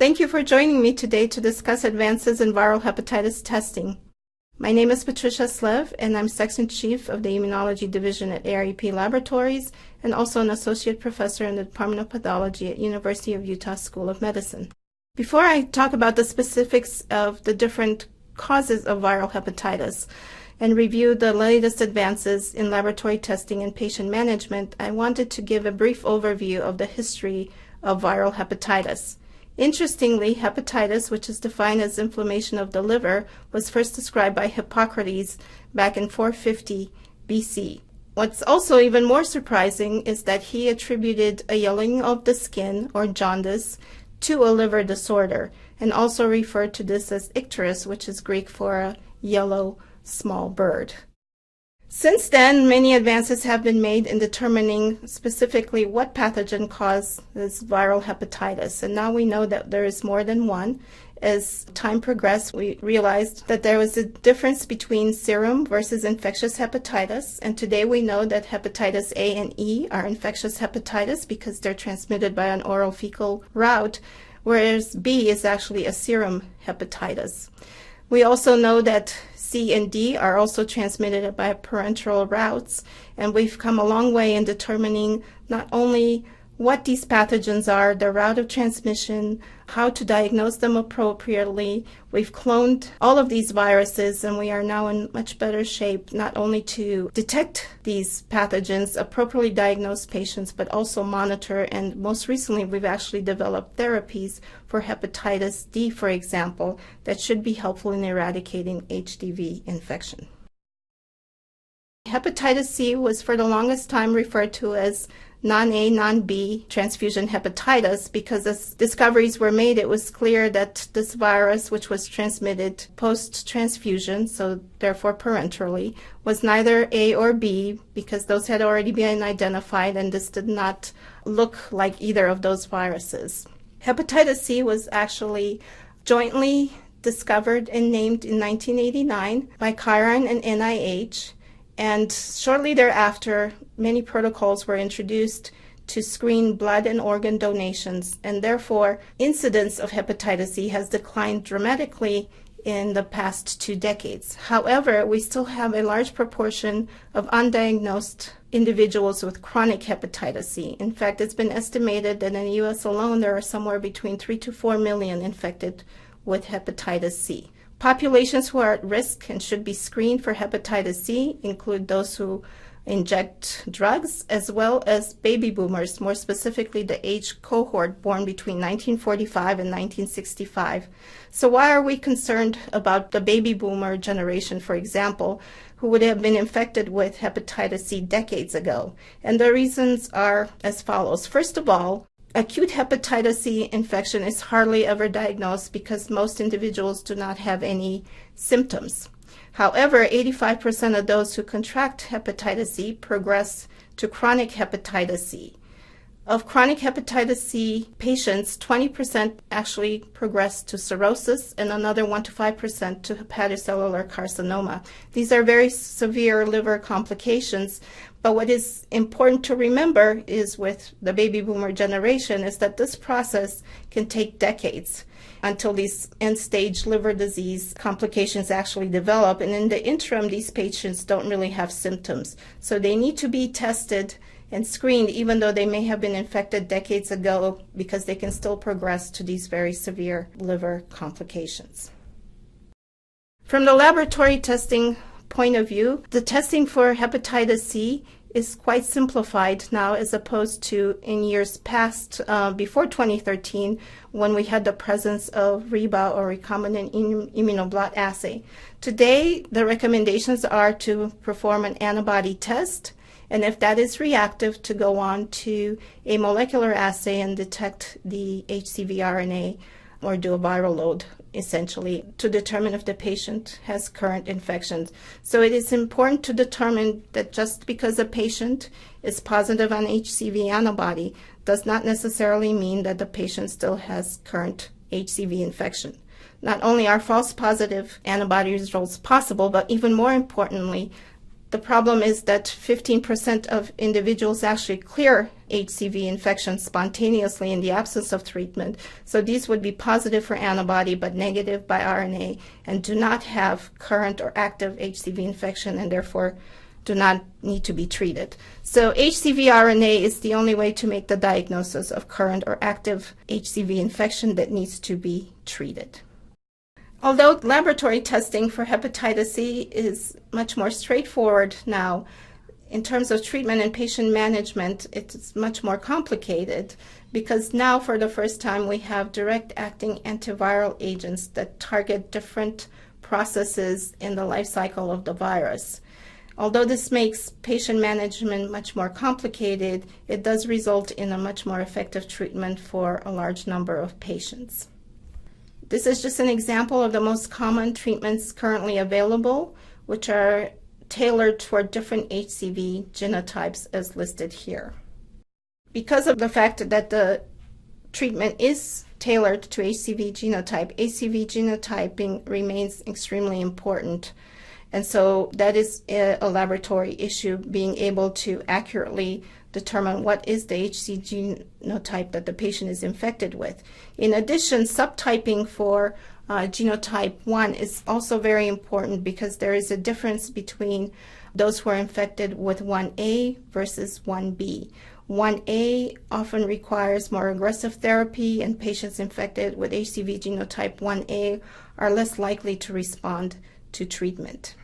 Thank you for joining me today to discuss advances in viral hepatitis testing. My name is Patricia Slev, and I'm Section Chief of the Immunology Division at ARUP Laboratories and also an Associate Professor in the Department of Pathology at University of Utah School of Medicine. Before I talk about the specifics of the different causes of viral hepatitis and review the latest advances in laboratory testing and patient management, I wanted to give a brief overview of the history of viral hepatitis. Interestingly, hepatitis, which is defined as inflammation of the liver, was first described by Hippocrates back in 450 BC. What's also even more surprising is that he attributed a yellowing of the skin, or jaundice, to a liver disorder, and also referred to this as icterus, which is Greek for a yellow small bird. Since then, many advances have been made in determining specifically what pathogen causes viral hepatitis, and now we know that there is more than one. As time progressed, we realized that there was a difference between serum versus infectious hepatitis, and today we know that hepatitis A and E are infectious hepatitis because they're transmitted by an oral fecal route, whereas B is actually a serum hepatitis. We also know that C and D are also transmitted by parenteral routes, and we've come a long way in determining not only what these pathogens are, their route of transmission, how to diagnose them appropriately. We've cloned all of these viruses, and we are now in much better shape not only to detect these pathogens, appropriately diagnose patients, but also monitor. And most recently, we've actually developed therapies for hepatitis D, for example, that should be helpful in eradicating HDV infection. Hepatitis C was for the longest time referred to as non-A, non-B transfusion hepatitis because as discoveries were made, it was clear that this virus, which was transmitted post-transfusion, so therefore parenterally, was neither A or B because those had already been identified, and this did not look like either of those viruses. Hepatitis C was actually jointly discovered and named in 1989 by Chiron and NIH. And shortly thereafter, many protocols were introduced to screen blood and organ donations, and therefore incidence of hepatitis C has declined dramatically in the past 2 decades. However, we still have a large proportion of undiagnosed individuals with chronic hepatitis C. In fact, it's been estimated that in the U.S. alone, there are somewhere between 3 to 4 million infected with hepatitis C. Populations who are at risk and should be screened for hepatitis C include those who inject drugs, as well as baby boomers, more specifically the age cohort born between 1945 and 1965. So why are we concerned about the baby boomer generation, for example, who would have been infected with hepatitis C decades ago? And the reasons are as follows. First of all, acute hepatitis C infection is hardly ever diagnosed because most individuals do not have any symptoms. However, 85% of those who contract hepatitis C progress to chronic hepatitis C. Of chronic hepatitis C patients, 20% actually progress to cirrhosis and another 1 to 5% to hepatocellular carcinoma. These are very severe liver complications, but what is important to remember is with the baby boomer generation is that this process can take decades until these end-stage liver disease complications actually develop, and in the interim, these patients don't really have symptoms. So they need to be tested and screened even though they may have been infected decades ago because they can still progress to these very severe liver complications. From the laboratory testing point of view, the testing for hepatitis C is quite simplified now as opposed to in years past before 2013 when we had the presence of REBA or recombinant immunoblot assay. Today, the recommendations are to perform an antibody test, and if that is reactive, to go on to a molecular assay and detect the HCV RNA or do a viral load, essentially, to determine if the patient has current infections. So it is important to determine that just because a patient is positive on HCV antibody does not necessarily mean that the patient still has current HCV infection. Not only are false positive antibody results possible, but even more importantly, the problem is that 15% of individuals actually clear HCV infection spontaneously in the absence of treatment. So these would be positive for antibody but negative by RNA and do not have current or active HCV infection and therefore do not need to be treated. So HCV RNA is the only way to make the diagnosis of current or active HCV infection that needs to be treated. Although laboratory testing for hepatitis E is much more straightforward now, in terms of treatment and patient management, it's much more complicated because now for the first time we have direct-acting antiviral agents that target different processes in the life cycle of the virus. Although this makes patient management much more complicated, it does result in a much more effective treatment for a large number of patients. This is just an example of the most common treatments currently available, which are tailored toward different HCV genotypes as listed here. Because of the fact that the treatment is tailored to HCV genotyping remains extremely important. And so that is a laboratory issue, being able to accurately determine what is the HCV genotype that the patient is infected with. In addition, subtyping for genotype 1 is also very important because there is a difference between those who are infected with 1A versus 1B. 1A often requires more aggressive therapy, and patients infected with HCV genotype 1A are less likely to respond to treatment.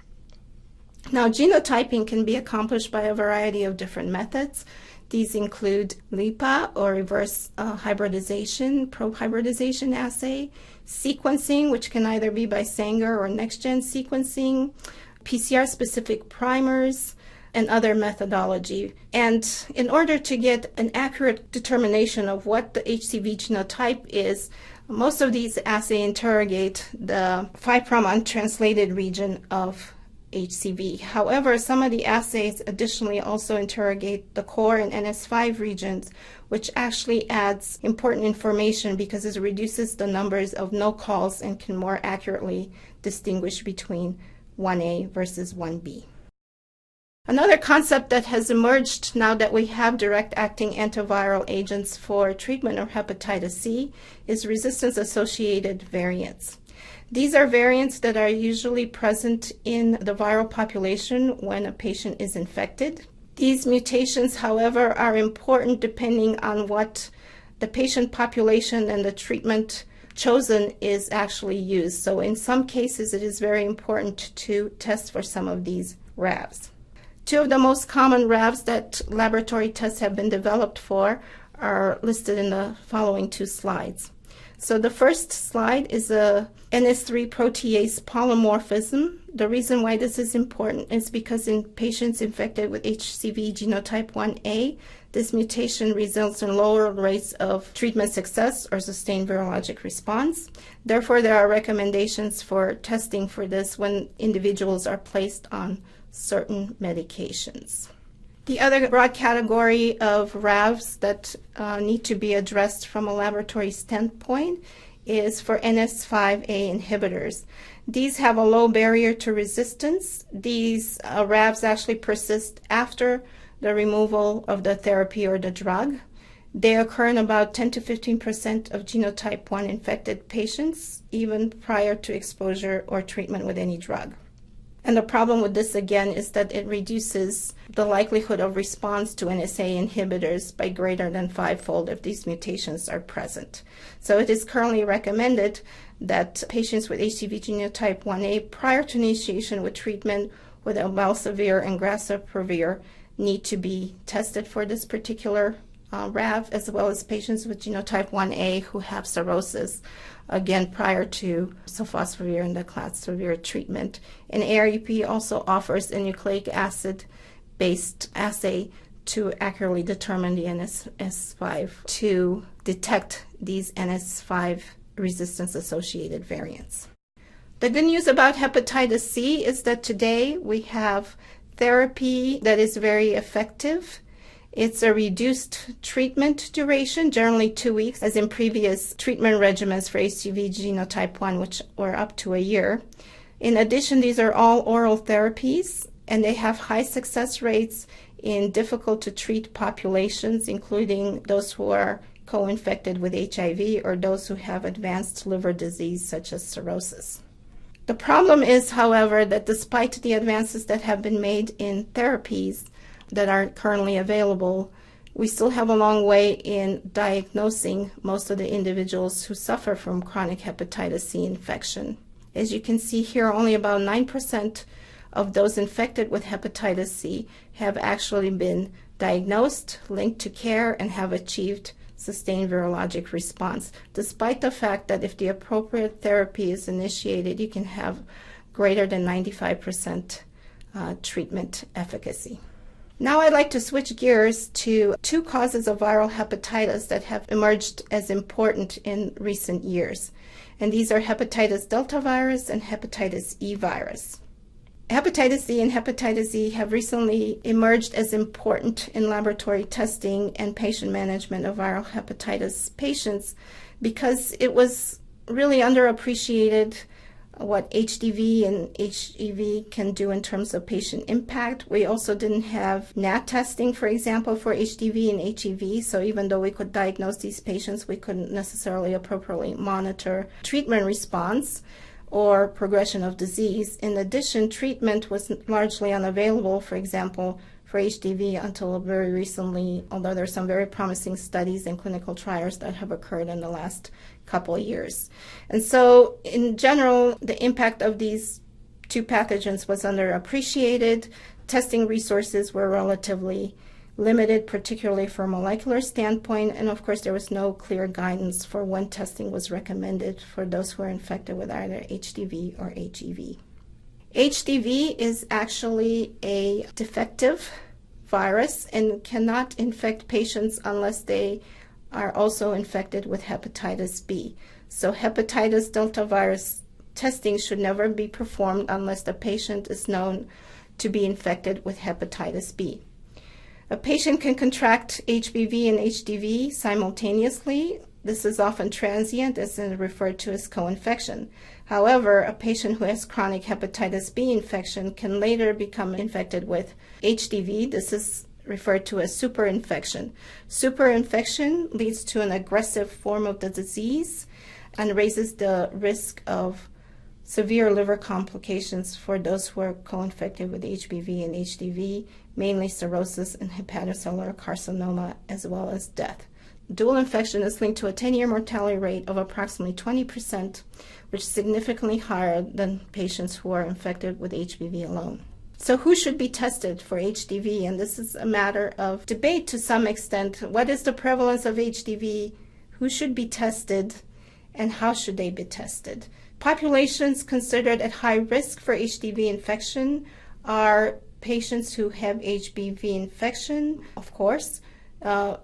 Now, genotyping can be accomplished by a variety of different methods. These include LIPA, or reverse hybridization, probe hybridization assay, sequencing, which can either be by Sanger or next-gen sequencing, PCR-specific primers, and other methodology. And in order to get an accurate determination of what the HCV genotype is, most of these assays interrogate the 5' untranslated region of HCV. However, some of the assays additionally also interrogate the core and NS5 regions, which actually adds important information because it reduces the numbers of no calls and can more accurately distinguish between 1A versus 1B. Another concept that has emerged now that we have direct-acting antiviral agents for treatment of hepatitis C is resistance-associated variants. These are variants that are usually present in the viral population when a patient is infected. These mutations, however, are important depending on what the patient population and the treatment chosen is actually used. So in some cases, it is very important to test for some of these RAVs. Two of the most common RAVs that laboratory tests have been developed for are listed in the following two slides. So the first slide is a NS3 protease polymorphism. The reason why this is important is because in patients infected with HCV genotype 1A, this mutation results in lower rates of treatment success or sustained virologic response. Therefore, there are recommendations for testing for this when individuals are placed on certain medications. The other broad category of RAVs that need to be addressed from a laboratory standpoint is for NS5A inhibitors. These have a low barrier to resistance. These RAVs actually persist after the removal of the therapy or the drug. They occur in about 10 to 15% of genotype 1 infected patients, even prior to exposure or treatment with any drug. And the problem with this, again, is that it reduces the likelihood of response to NSA inhibitors by greater than 5-fold if these mutations are present. So it is currently recommended that patients with HCV genotype 1A prior to initiation with treatment with Almelsavir and Grassaprovir need to be tested for this particular RAV, as well as patients with genotype 1A who have cirrhosis, again prior to sofosbuvir and daclazivir treatment. And ARUP also offers a nucleic acid-based assay to accurately determine the NS5 to detect these NS5 resistance-associated variants. The good news about hepatitis C is that today we have therapy that is very effective. It's a reduced treatment duration, generally 2 weeks, as in previous treatment regimens for HCV genotype 1, which were up to a year. In addition, these are all oral therapies, and they have high success rates in difficult to treat populations, including those who are co-infected with HIV or those who have advanced liver disease such as cirrhosis. The problem is, however, that despite the advances that have been made in therapies that are currently available, we still have a long way in diagnosing most of the individuals who suffer from chronic hepatitis C infection. As you can see here, only about 9% of those infected with hepatitis C have actually been diagnosed, linked to care, and have achieved sustained virologic response, despite the fact that if the appropriate therapy is initiated, you can have greater than 95% treatment efficacy. Now I'd like to switch gears to two causes of viral hepatitis that have emerged as important in recent years. And these are hepatitis delta virus and hepatitis E virus. Hepatitis C and hepatitis E have recently emerged as important in laboratory testing and patient management of viral hepatitis patients because it was really underappreciated what HDV and HEV can do in terms of patient impact. We also didn't have NAT testing, for example, for HDV and HEV, so even though we could diagnose these patients, we couldn't necessarily appropriately monitor treatment response or progression of disease. In addition, treatment was largely unavailable, for example, for HDV until very recently, although there are some very promising studies and clinical trials that have occurred in the last couple of years. And so, in general, the impact of these two pathogens was underappreciated. Testing resources were relatively limited, particularly from a molecular standpoint, and of course there was no clear guidance for when testing was recommended for those who are infected with either HDV or HEV. HDV is actually a defective virus and cannot infect patients unless they are also infected with hepatitis B. So hepatitis delta virus testing should never be performed unless the patient is known to be infected with hepatitis B. A patient can contract HBV and HDV simultaneously. This is often transient, as referred to as co-infection. However, a patient who has chronic hepatitis B infection can later become infected with HDV. This is referred to as superinfection. Superinfection leads to an aggressive form of the disease and raises the risk of severe liver complications for those who are co-infected with HBV and HDV, mainly cirrhosis and hepatocellular carcinoma, as well as death. Dual infection is linked to a 10-year mortality rate of approximately 20%, which is significantly higher than patients who are infected with HBV alone. So who should be tested for HDV? And this is a matter of debate to some extent. What is the prevalence of HDV? Who should be tested? And how should they be tested? Populations considered at high risk for HDV infection are patients who have HBV infection, of course,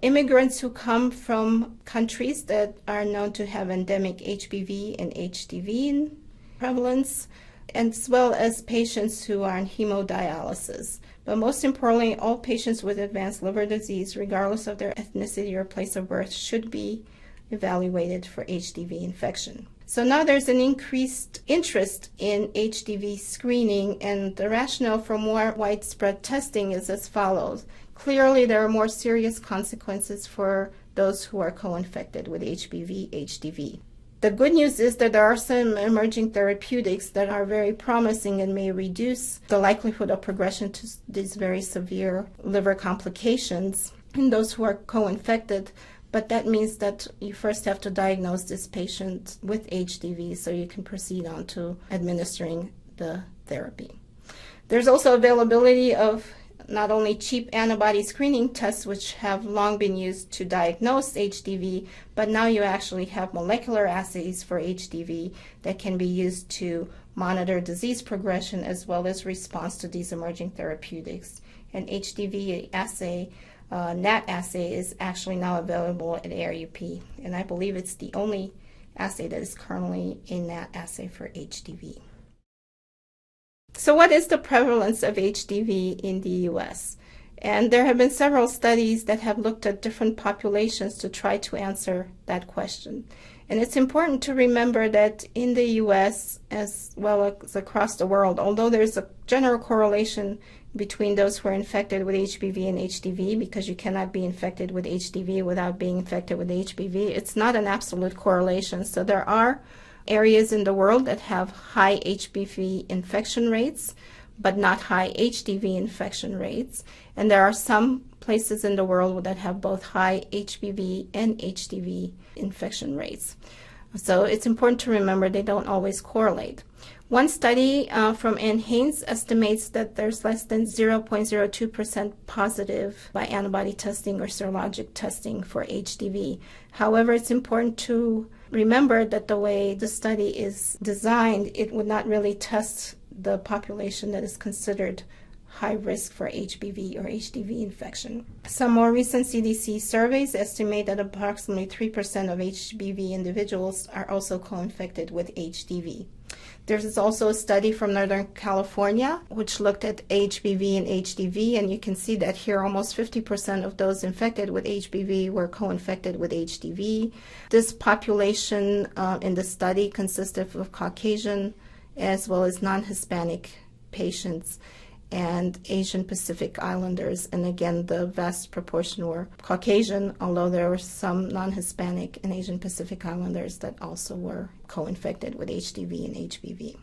immigrants who come from countries that are known to have endemic HBV and HDV prevalence, as well as patients who are on hemodialysis. But most importantly, all patients with advanced liver disease, regardless of their ethnicity or place of birth, should be evaluated for HDV infection. So now there's an increased interest in HDV screening, and the rationale for more widespread testing is as follows. Clearly, there are more serious consequences for those who are co-infected with HBV, HDV. The good news is that there are some emerging therapeutics that are very promising and may reduce the likelihood of progression to these very severe liver complications in those who are co-infected. But that means that you first have to diagnose this patient with HDV so you can proceed on to administering the therapy. There's also availability of not only cheap antibody screening tests, which have long been used to diagnose HDV, but now you actually have molecular assays for HDV that can be used to monitor disease progression as well as response to these emerging therapeutics. And HDV assay, NAT assay, is actually now available at ARUP, and I believe it's the only assay that is currently a NAT assay for HDV. So what is the prevalence of HDV in the U.S.? And there have been several studies that have looked at different populations to try to answer that question. And it's important to remember that in the U.S. as well as across the world, although there's a general correlation between those who are infected with HBV and HDV, because you cannot be infected with HDV without being infected with HBV, it's not an absolute correlation. So there are areas in the world that have high HBV infection rates, but not high HDV infection rates. And there are some places in the world that have both high HBV and HDV infection rates. So it's important to remember they don't always correlate. One study from Ann Haynes estimates that there's less than 0.02% positive by antibody testing or serologic testing for HDV. However, it's important to remember that the way the study is designed, it would not really test the population that is considered high risk for HBV or HDV infection. Some more recent CDC surveys estimate that approximately 3% of HBV individuals are also co-infected with HDV. There's also a study from Northern California which looked at HBV and HDV, and you can see that here almost 50% of those infected with HBV were co-infected with HDV. This population in the study consisted of Caucasian as well as non-Hispanic patients and Asian Pacific Islanders. And again, the vast proportion were Caucasian, although there were some non-Hispanic and Asian Pacific Islanders that also were co-infected with HDV and HBV.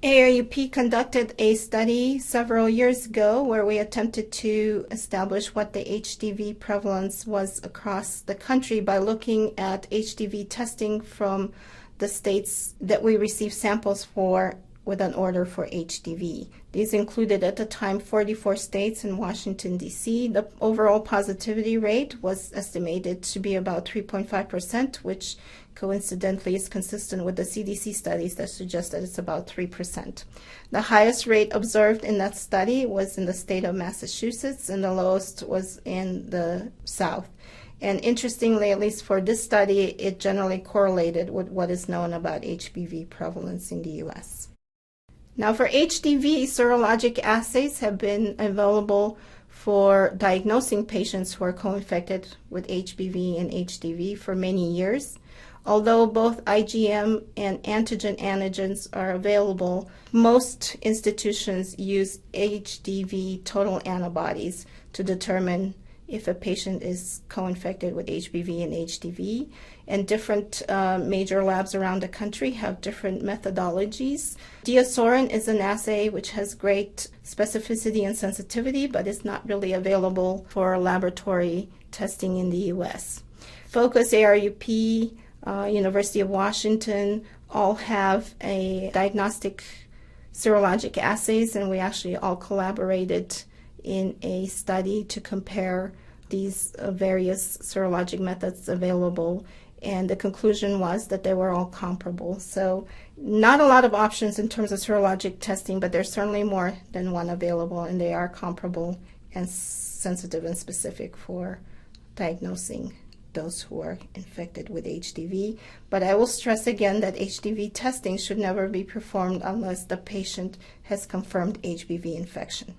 ARUP conducted a study several years ago where we attempted to establish what the HDV prevalence was across the country by looking at HDV testing from the states that we received samples for with an order for HDV. These included at the time 44 states and Washington, D.C. The overall positivity rate was estimated to be about 3.5%, which coincidentally is consistent with the CDC studies that suggest that it's about 3%. The highest rate observed in that study was in the state of Massachusetts, and the lowest was in the South. And interestingly, at least for this study, it generally correlated with what is known about HBV prevalence in the U.S. Now for HDV, serologic assays have been available for diagnosing patients who are co-infected with HBV and HDV for many years. Although both IgM and antigens are available, most institutions use HDV total antibodies to determine if a patient is co-infected with HBV and HDV. And different major labs around the country have different methodologies. Diasorin is an assay which has great specificity and sensitivity, but is not really available for laboratory testing in the U.S. Focus, ARUP, University of Washington all have a diagnostic serologic assays, and we actually all collaborated in a study to compare these various serologic methods available, and the conclusion was that they were all comparable. So not a lot of options in terms of serologic testing, but there's certainly more than one available, and they are comparable and sensitive and specific for diagnosing those who are infected with HDV. But I will stress again that HDV testing should never be performed unless the patient has confirmed HBV infection.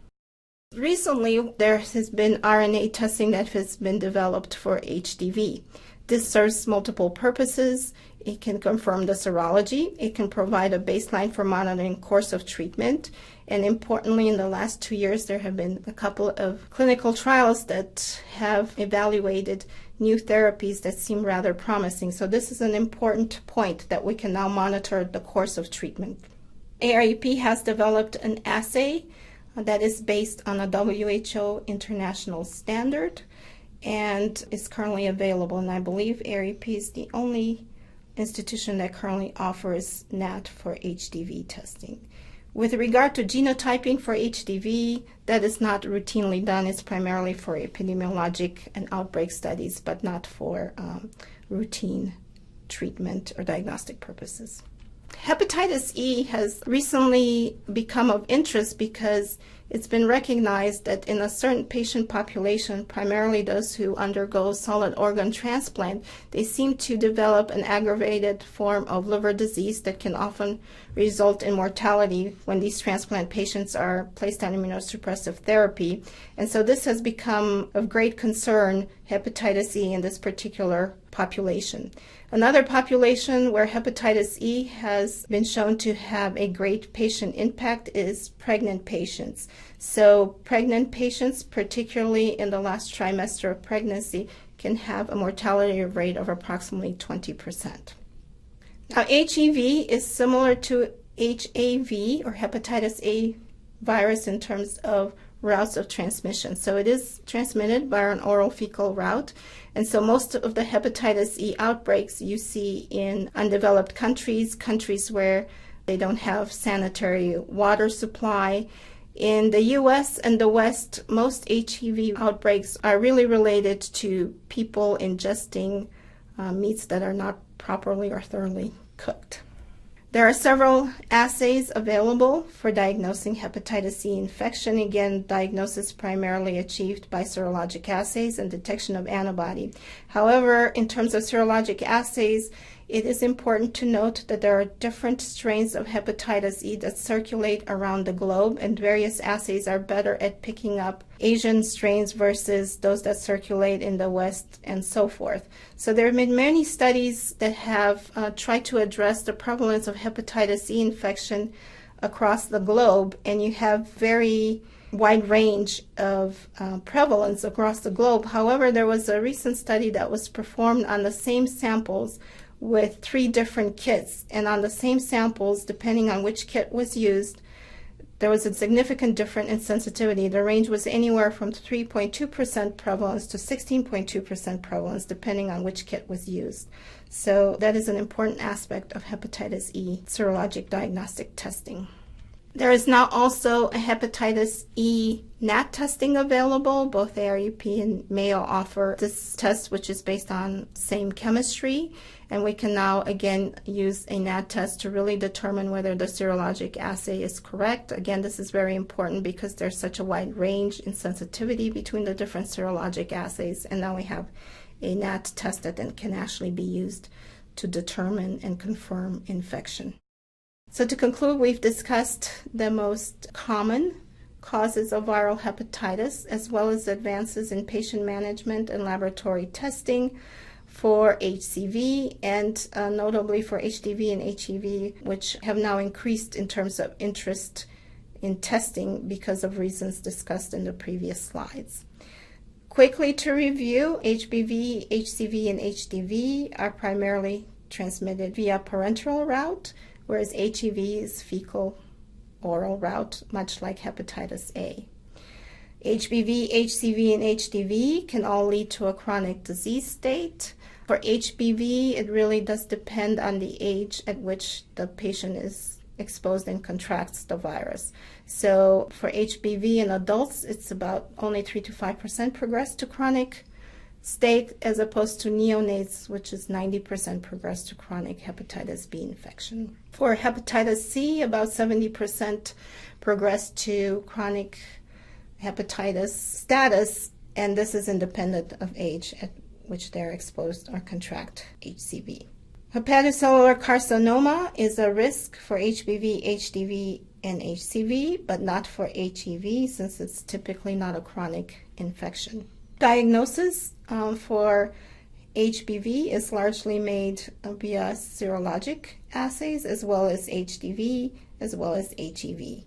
Recently, there has been RNA testing that has been developed for HDV. This serves multiple purposes. It can confirm the serology. It can provide a baseline for monitoring course of treatment. And importantly, in the last 2 years, there have been a couple of clinical trials that have evaluated new therapies that seem rather promising. So this is an important point that we can now monitor the course of treatment. ARUP has developed an assay that is based on a WHO international standard and is currently available. And I believe ARUP is the only institution that currently offers NAT for HDV testing. With regard to genotyping for HDV, that is not routinely done. It's primarily for epidemiologic and outbreak studies, but not for routine treatment or diagnostic purposes. Hepatitis E has recently become of interest because it's been recognized that in a certain patient population, primarily those who undergo solid organ transplant, they seem to develop an aggravated form of liver disease that can often result in mortality when these transplant patients are placed on immunosuppressive therapy. And so this has become of great concern, hepatitis E in this particular population. Another population where hepatitis E has been shown to have a great patient impact is pregnant patients. So pregnant patients, particularly in the last trimester of pregnancy, can have a mortality rate of approximately 20%. Now, HEV is similar to HAV, or hepatitis A virus, in terms of routes of transmission. So it is transmitted by an oral fecal route. And so most of the hepatitis E outbreaks you see in undeveloped countries, countries where they don't have sanitary water supply. In the US and the West, most HEV outbreaks are really related to people ingesting meats that are not properly or thoroughly cooked. There are several assays available for diagnosing hepatitis E infection. Again, diagnosis primarily achieved by serologic assays and detection of antibody. However, in terms of serologic assays, it is important to note that there are different strains of hepatitis E that circulate around the globe, and various assays are better at picking up Asian strains versus those that circulate in the West, and so forth. So there have been many studies that have tried to address the prevalence of hepatitis E infection across the globe, and you have very wide range of prevalence across the globe. However, there was a recent study that was performed on the same samples with 3 different kits, and on the same samples, depending on which kit was used, there was a significant difference in sensitivity. The range was anywhere from 3.2% prevalence to 16.2% prevalence, depending on which kit was used. So that is an important aspect of hepatitis E serologic diagnostic testing. There is now also a hepatitis E NAT testing available. Both ARUP and Mayo offer this test, which is based on same chemistry. And we can now, again, use a NAT test to really determine whether the serologic assay is correct. Again, this is very important because there's such a wide range in sensitivity between the different serologic assays. And now we have a NAT test that then can actually be used to determine and confirm infection. So to conclude, we've discussed the most common causes of viral hepatitis, as well as advances in patient management and laboratory testing for HCV, and notably for HDV and HEV, which have now increased in terms of interest in testing because of reasons discussed in the previous slides. Quickly to review, HBV, HCV, and HDV are primarily transmitted via parenteral route, whereas HEV is fecal-oral route, much like hepatitis A. HBV, HCV, and HDV can all lead to a chronic disease state. For HBV, it really does depend on the age at which the patient is exposed and contracts the virus. So for HBV in adults, it's about only 3 to 5% progress to chronic state, as opposed to neonates, which is 90% progress to chronic hepatitis B infection. For hepatitis C, about 70% progress to chronic hepatitis status, and this is independent of age at which they're exposed or contract HCV. Hepatocellular carcinoma is a risk for HBV, HDV, and HCV, but not for HEV, since it's typically not a chronic infection. Diagnosis for HBV is largely made via serologic assays, as well as HDV, as well as HEV.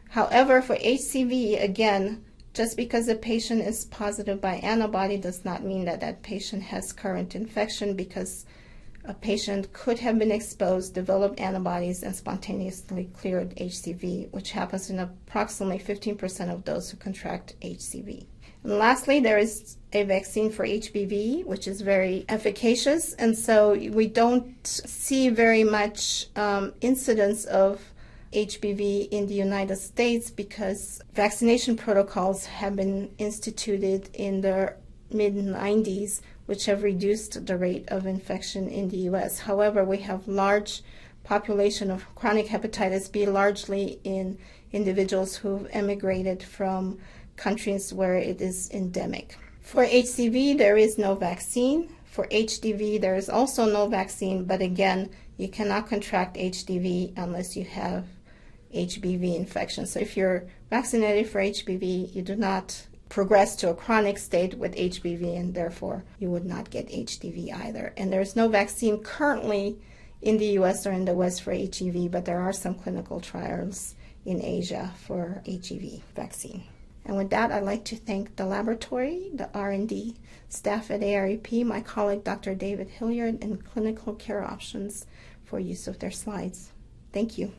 However, for HCV, again, just because a patient is positive by antibody does not mean that that patient has current infection, because a patient could have been exposed, developed antibodies, and spontaneously cleared HCV, which happens in approximately 15% of those who contract HCV. And lastly, there is a vaccine for HBV, which is very efficacious, and so we don't see very much incidence of HBV in the United States because vaccination protocols have been instituted in the mid-90s, which have reduced the rate of infection in the U.S. However, we have large population of chronic hepatitis B largely in individuals who've emigrated from countries where it is endemic. For HCV, there is no vaccine. For HDV, there is also no vaccine, but again, you cannot contract HDV unless you have HBV infection. So if you're vaccinated for HBV, you do not progress to a chronic state with HBV, and therefore you would not get HDV either. And there's no vaccine currently in the US or in the West for HEV, but there are some clinical trials in Asia for HEV vaccine. And with that, I'd like to thank the laboratory, the R&D staff at ARUP, my colleague Dr. David Hilliard, and Clinical Care Options for use of their slides. Thank you.